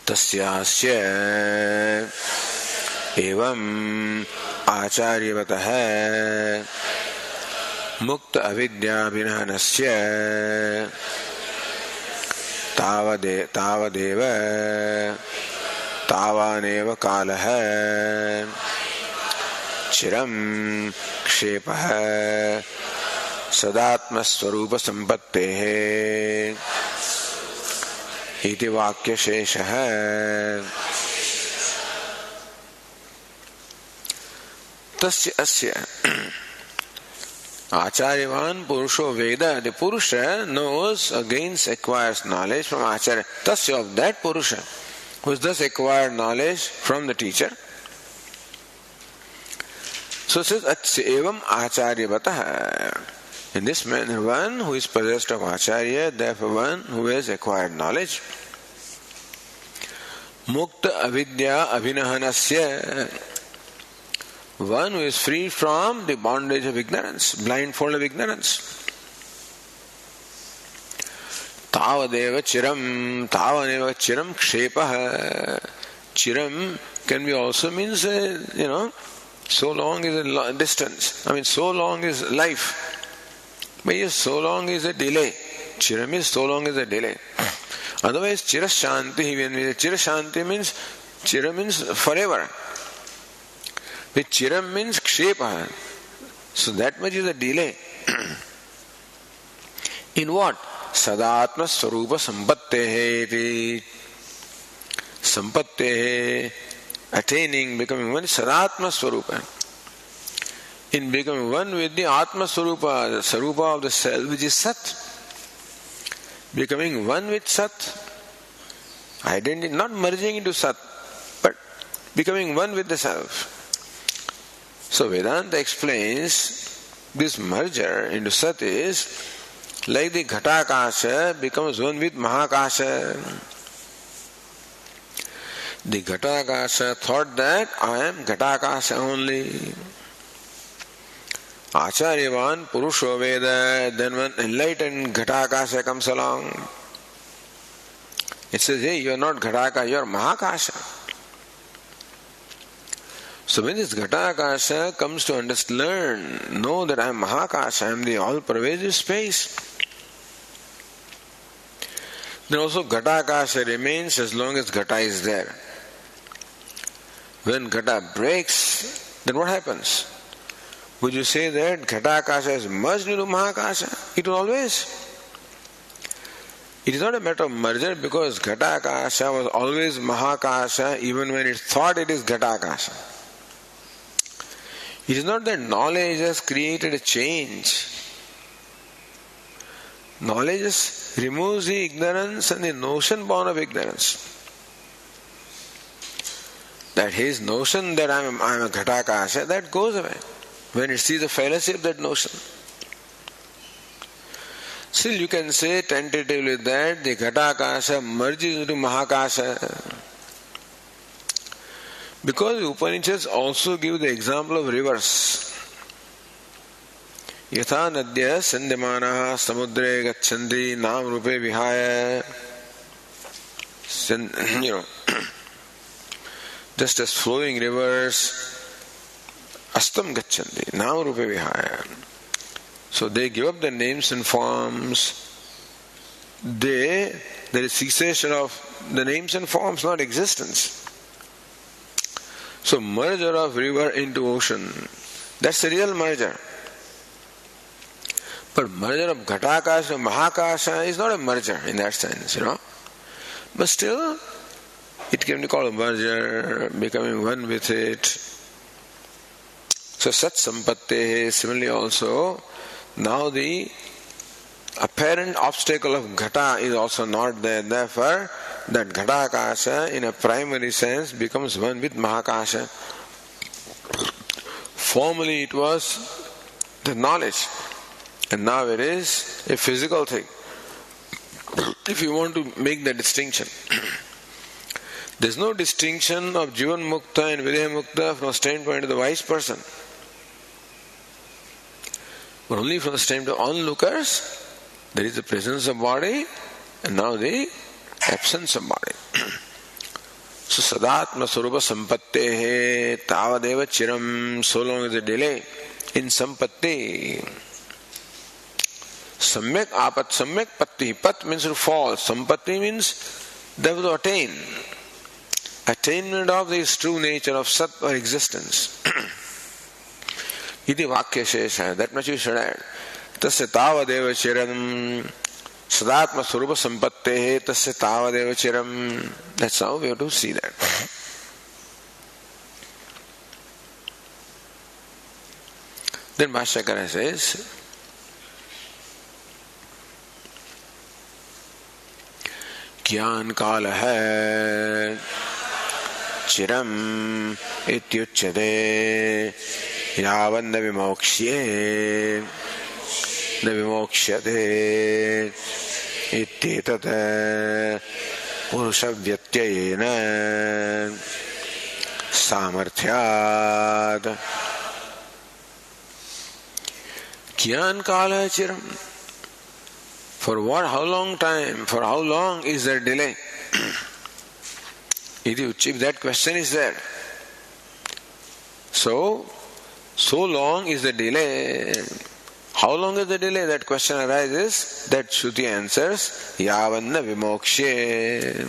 Tasyasya evam आचार्यवतः मुक्त अविद्याभिनहनस्य तावदेव तावानेव कालः चिरं क्षेपः सदात्मस्वरूप संपत्तेः इति वाक्यशेषः। तस्य अस्य Acharyavan Purusho Veda, the Purusha knows, against acquires knowledge from Acharya. Tasya, of that Purusha, who thus acquired knowledge from the teacher. So it says, Evam Acharyavataha. In this manner, one who is possessed of Acharya, therefore one who has acquired knowledge. Mukta Avidya Abhinahanasya. One who is free from the bondage of ignorance, blindfold of ignorance. Tavadeva chiram, tavaneva chiram kshepaha. Chiram can be also means, so long is a distance. So long is life. But yes, so long is a delay. Chiram is so long is a delay. Otherwise, chirashanti, when we say chirashanti means, chira means forever. The chiram means kshepa. So that much is a delay. In what? Sadatma swarupa sampattehe. Sampattehe, attaining, becoming one, sadatma swarupa. In becoming one with the atma swarupa, the swarupa of the self, which is sat. Becoming one with sat. Identity, not merging into sat, but becoming one with the self. So Vedanta explains this merger into Sat is like the Ghatakasha becomes one with Mahakasha. The Ghatakasha thought that I am Ghatakasha only. Acharyavan Purusho Veda, then when enlightened Ghatakasha comes along, it says, hey, you are not Ghataka, you are Mahakasha. So when this Ghatakasha comes to understand, know that I am Mahakasha, I am the all-pervasive space. Then also Ghatakasha remains as long as Ghata is there. When Ghata breaks, then what happens? Would you say that Ghatakasha is merged into Mahakasha? It will always. It is not a matter of merger because Ghatakasha was always Mahakasha even when it thought it is Ghatakasha. It is not that knowledge has created a change. Knowledge just removes the ignorance and the notion born of ignorance. That his notion that I am a Ghatakasha, that goes away when it sees the fallacy of that notion. Still you can say tentatively that the Ghatakasha merges into Mahakasha. Because the Upanishads also give the example of rivers. Yatha nadya sandhyamanaha samudre gacchandi nam rupe vihaya. Just as flowing rivers astam gacchandi nam rupe vihaya. So they give up their names and forms. There is cessation of the names and forms, not existence. So merger of river into ocean, that's the real merger. But merger of Ghatakasha and Mahakasha is not a merger in that sense, But still, it can be called a merger, becoming one with it. So Sat Sampatte, similarly also, now the apparent obstacle of Ghata is also not there. Therefore, that Ghatakasha in a primary sense becomes one with Mahakasha. Formerly it was the knowledge, and now it is a physical thing. If you want to make the distinction, there is no distinction of Jivan Mukta and Videha Mukta from the standpoint of the wise person, but only from the standpoint of onlookers. There is the presence of body and now the absence of body. Sadatma Swarupa Sampattehe Tavadeva Chiram. So long as a delay in Sampatti. Samyak Apat Samyak Patti. Pat means to fall. Sampatti means that to attain. Attainment of this true nature of Sat or existence. Iti Vakya Shesha. That much you should add. Tasya Tavadeva Chiram. Sadatma Swarupa Sampattehe Tasya Tavadeva Chiram. That's how we have to see that. Then Bhashyakara says, ज्ञान काल है चिरम इत्युच्यते यावन्न विमोक्ष्ये न विमोक्ष्यते इत्येतत् पुरुषव्यत्ययेन सामर्थ्यात्. ज्ञान काल है चिरम. For what? How long time? For how long is there delay? If that question is there, so long is the delay. How long is the delay? That question arises. That Shruti answers, Yavanna Vimokshe.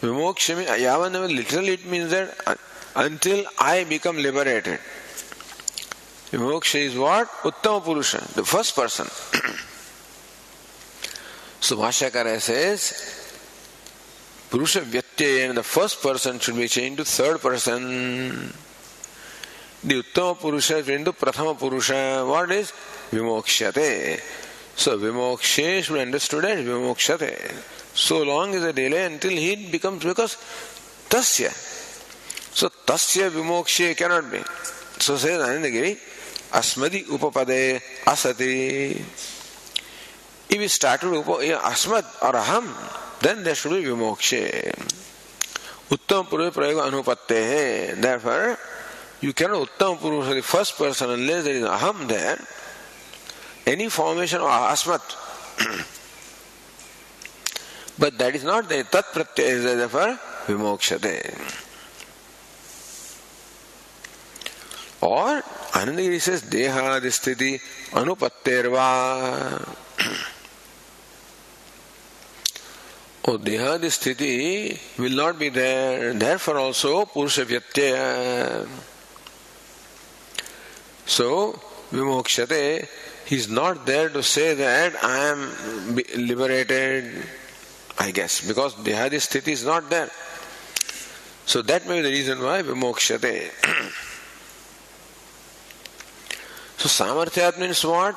Vimokshe means, Yavanna literally it means that until I become liberated. Vimokshe is what? Uttama Purusha, the first person. So Bhashyakara says, Purusha Vyatyayena, the first person should be changed to third person. The Uttama Purusha is changed to Prathama Purusha. What is? Vimokshate. So Vimokshe should be understood as Vimokshate. So long is a delay until he becomes, because Tasya. So Tasya Vimokshe cannot be. So says Anandagiri, Asmadi Upapade Asati. If we start with Asmad or Aham, then there should be Vimokshe. Uttam Purusha Prayoga Anupattehe. Therefore, you cannot Uttam Purusha, the first person, unless there is Aham there. Any formation of Asmat. But that is not there. Tat Pratyaya is there, therefore Vimokshate. Or Anandagiri says Deha Adhisthiti Anupatterva. Oh, Dehadi Sthiti will not be there. Therefore also Purusha Vyatyaya. So, Vimokshate, he is not there to say that I am liberated, I guess, because Dehadi Sthiti is not there. So that may be the reason why Vimokshate. So Samarthyat means what?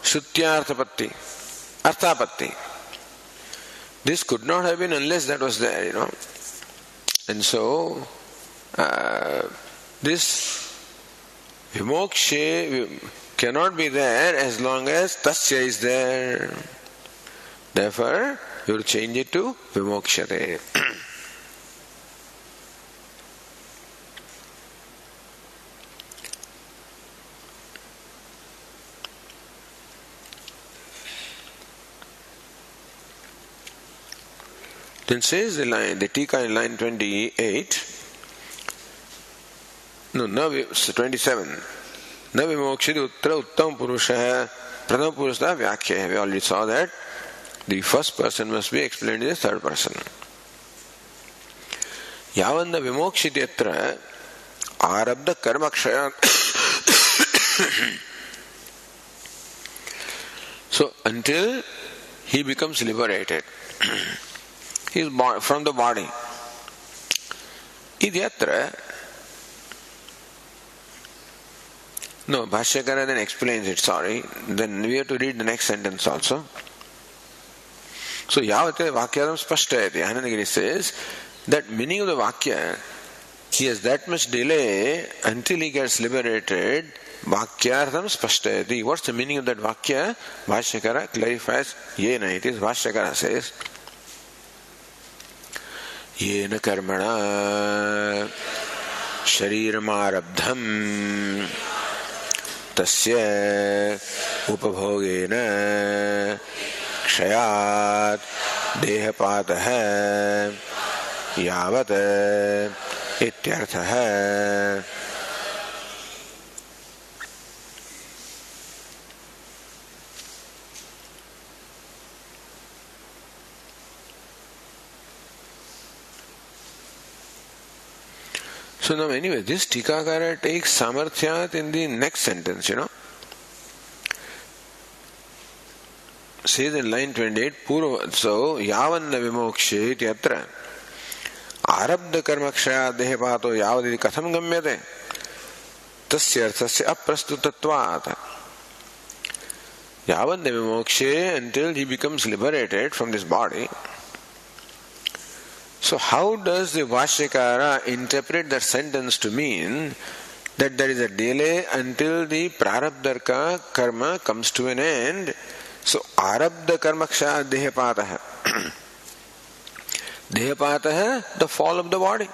Shrutyarthapatti, Arthapatti. This could not have been unless that was there, And so, this Vimokshe cannot be there as long as Tasya is there. Therefore, you will change it to Vimokshate. Then says the Tika in line 28, 27. Na vimokshiti uttara uttam purusha prathama purusha vyakhya. We already saw that. The first person must be explained in the third person. Yavanna vimokshiti atra arabdha karma kshaya. So until he becomes liberated. He is born from the body. Idyatra. No, Bhashyakara then explains it, sorry. Then we have to read the next sentence also. So, Yavate Vakyadam Spashtayati. Anandagiri says that meaning of the Vakya, he has that much delay until he gets liberated. Vakyardam Spashtayati. What's the meaning of that Vakya? Bhashyakara clarifies. Yena it is. Bhashyakara says, Yena karmana shariram tasya upabhogena kshayat dehapatah यावत् इत्यर्थः. So now anyway, this Tikakara takes Samarthyat in the next sentence, Says in line 28, Purva, so Yavanna Vimokshe Yatra Arabdha Karmakshaya Dehepato Yavaditi Katham Gamyate Tasyarthasya Aprastutatvat. Yavanna Vimokshe, until he becomes liberated from this body. So how does the Vashyakara interpret that sentence to mean that there is a delay until the Prarabdha karma comes to an end? So Arabdha Karmakshaya Dehapataha. Dehapataha, the fall of the body.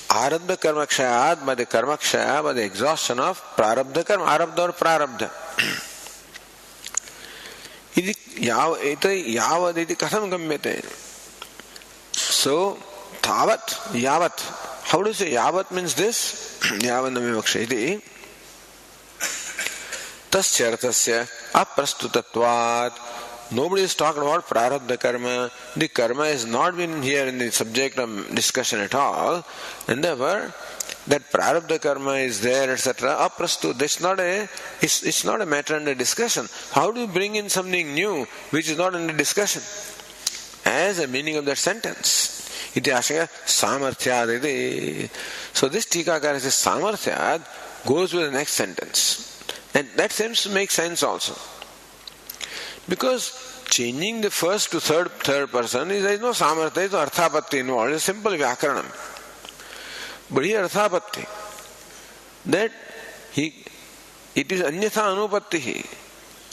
Arabdha Karmakshayat, by the Karmakshaya, by the exhaustion of Prarabdha karma, Arabdha or Prarabdha. Yavaditi Katham Gamyate. So, Tavat, Yavat. How do you say Yavat means this? Yavanna Vimoksha. Tasyarthasya Aprastutatvat. Nobody is talking about Prarabdha karma. The karma has not been here in the subject of discussion at all. And therefore, that Prarabdha karma is there, etc. Aprastut. It's not a matter under discussion. How do you bring in something new which is not under discussion? As a meaning of that sentence. Iti ashaya samarthyad iti. So this Tikakara says samarthyad goes with the next sentence. And that seems to make sense also. Because changing the first to third person there is no samarthya, there is no arthapatti involved. It's a simple vyakaranam. But here arthapatti. That it is anyatha anupattihi.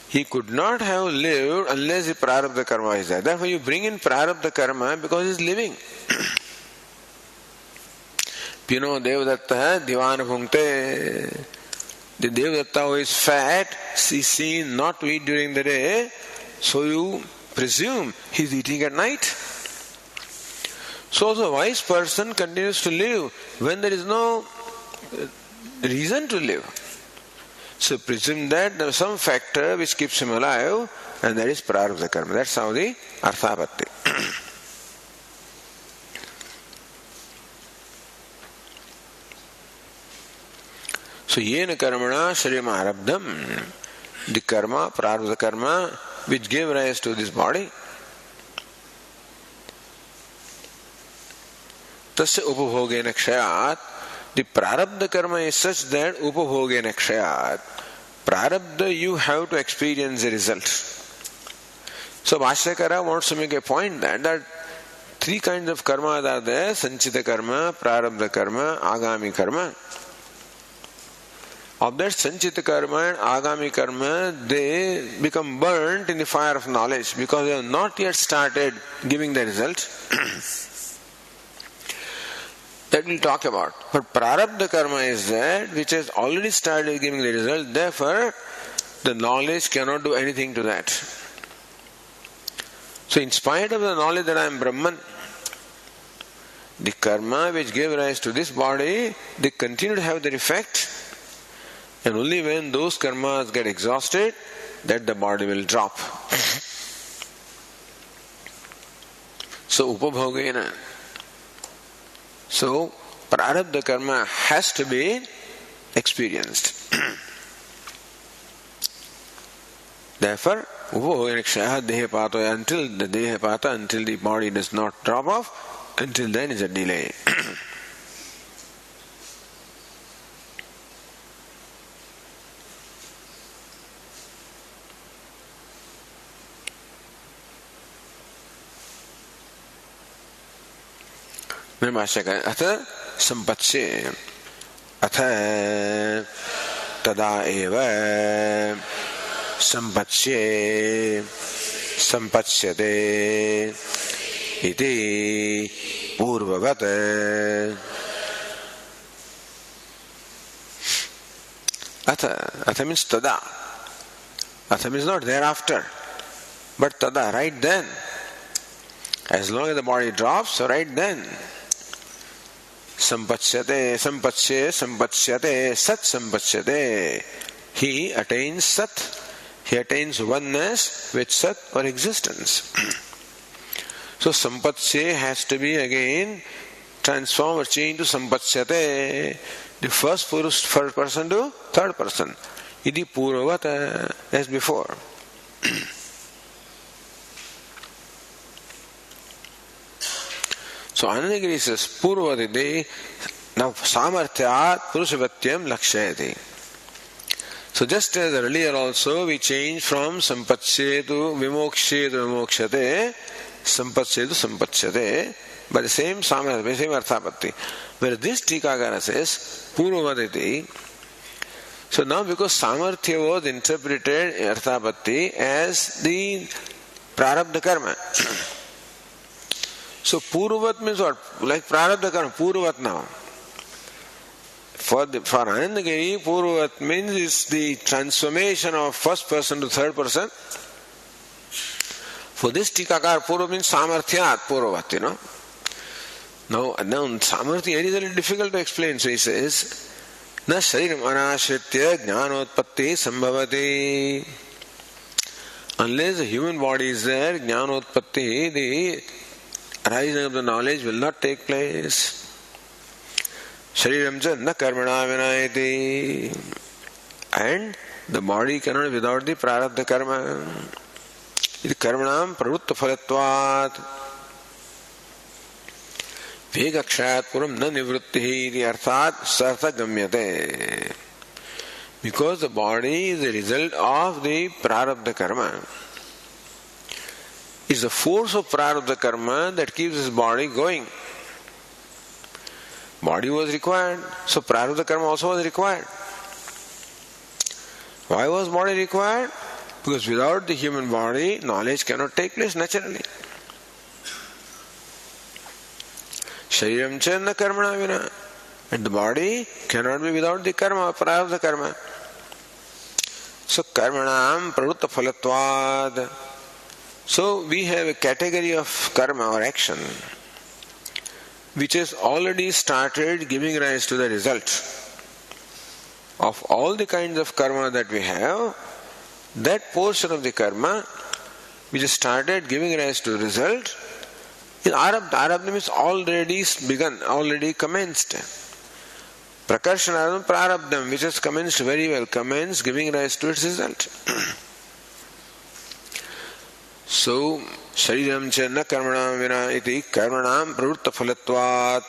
He could not have lived unless the Prarabdha karma is there. Therefore you bring in Prarabdha karma because he is living. Pino Devadatta Divana Bhunkte. The Devadatta who is fat is seen not to eat during the day, so you presume he is eating at night. So the wise person continues to live when there is no reason to live. So presume that there is some factor which keeps him alive, and that is Prarabdha karma. That's how the arthapatti. So yena karmana sharim arabdham, the karma, Prarabdha karma, which gave rise to this body, tasya upabhogena kshayat. The Prarabdha karma is such that upabhogena kshayat. Prarabdha, you have to experience the result. So Vashyakara wants to make a point that three kinds of karma are there: sanchita karma, Prarabdha karma, agami karma. Of that sanchita karma and agami karma, they become burnt in the fire of knowledge because they have not yet started giving the result. That we'll talk about. But Prarabdha karma is that which has already started giving the result. Therefore, the knowledge cannot do anything to that. So in spite of the knowledge that I am Brahman, the karma which gave rise to this body, they continue to have their effect. And only when those karmas get exhausted, that the body will drop. So upabhogena. So, Prarabdha karma has to be experienced. Therefore, until the dehapata, until the body does not drop off, until then is a delay. अथ संपत्स्ये अथ तदा एव संपत्स्ये संपत्स्यते इति पूर्ववत्. Atha means tada. Atha means not thereafter, but tada, right then. As long as the body drops, right then, sampachyate, sampachye, sampachyate, sat sampachyate. He attains sat. He attains oneness with sat or existence. So sampachye has to be again transformed or changed to sampachyate. The first person to third person. Iti purvavata, as before. So Anandagiri says, purvavati, now samarthyat purushapatyam lakshayati. So just as earlier also we changed from sampachye to vimokshe to vimokshate, sampachye to sampachyate, by the same samarthya, same arthapatti. Where this Tikakara says, purvavati. So now because samarthya was interpreted in arthapatti as the prarabdha karma. So purvat means what? Like prarabdha karma, purvat now. For Anandagiri, purvat means is the transformation of first person to third person. For this Tikakar, purvat means samarthyat purvat, Now samarthya is a little difficult to explain. So he says, na shariram anashritya jnanotpatti sambhavati. Unless the human body is there, jnanotpatti, the arising of the knowledge will not take place. Shariram cha na karmana vinayati. And the body cannot be without the prarabdha karma. Iti karmanam pravutta phalatvat. Vegakshat puram na nivrutti iti arthat sartha gamyate. Because the body is the result of the prarabdha karma. It's the force of prarabdha karma that keeps this body going. Body was required, so prarabdha karma also was required. Why was body required? Because without the human body, knowledge cannot take place naturally. Shariram cha na karmana vina. And the body cannot be without the karma, prarabdha karma. So karmanam pravutta phalatvad. So we have a category of karma or action which has already started giving rise to the result. Of all the kinds of karma that we have, that portion of the karma which has started giving rise to the result is arabdha. Arabdha means already begun, already commenced. Prakarshana prarabdham, which has commenced very well, commenced giving rise to its result. So, shariram cha na karmanam vina iti karmanam pravutta phalatvat.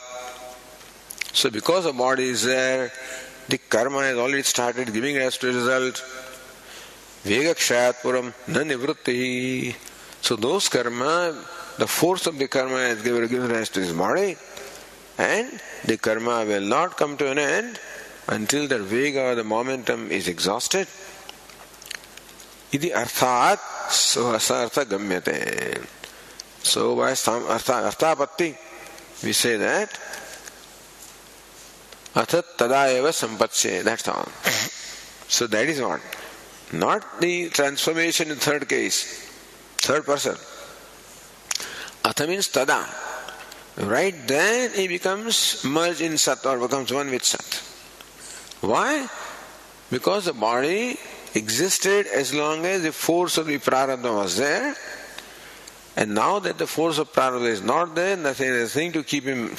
So because the body is there, the karma has already started giving rise to a result. Vegakshat puram na nivrutti. So those karma, the force of the karma has given rise to this body, and the karma will not come to an end until the vega or the momentum is exhausted. Iti arthat artha gamyate. So by arthapatti we say that athat tada eva sampachye. That's all. So that is what. Not the transformation in third case, third person. Atha means tada. Right then he becomes merged in sat or becomes one with sat. Why? Because the body existed as long as the force of the prarabdha was there, and now that the force of prarabdha is not there, nothing to keep him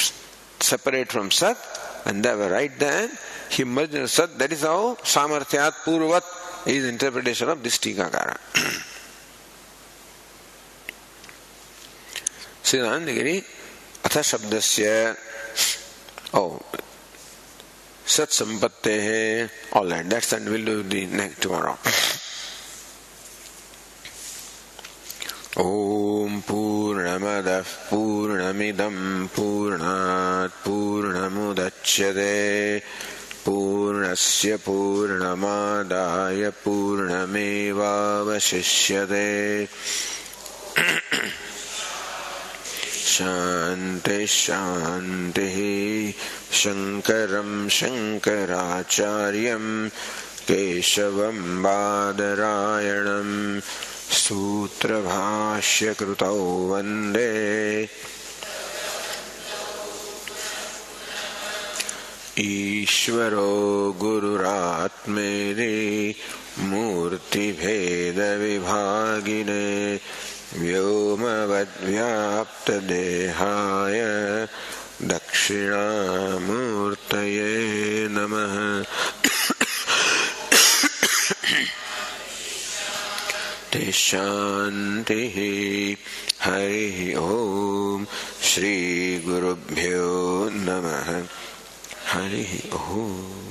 separate from sat, and therefore right then he merged in sat. That is how samarthyat purvat is interpretation of this Tikakara. Siddhanandagiri atha shabdasya sat sampattehe. All right, that's and we'll do the next tomorrow. Om Purnamadah Purnamidam Purnat Purnamudachyate Purnasya Purnamadaya Purnamevavashishyate. Shanti Shanti Shankaram Shankaracharyam Keshavam Badarayanam सूत्रभाष्यकृतौ वन्दे ईश्वरो गुरुरात्मेति मूर्तिभेदविभागिने व्योमवद्व्याप्तदेहाय दक्षिणामूर्तये नमः। शान्तिः। हरिः ओम। श्री गुरुभ्यो नमः। हरिः ओम।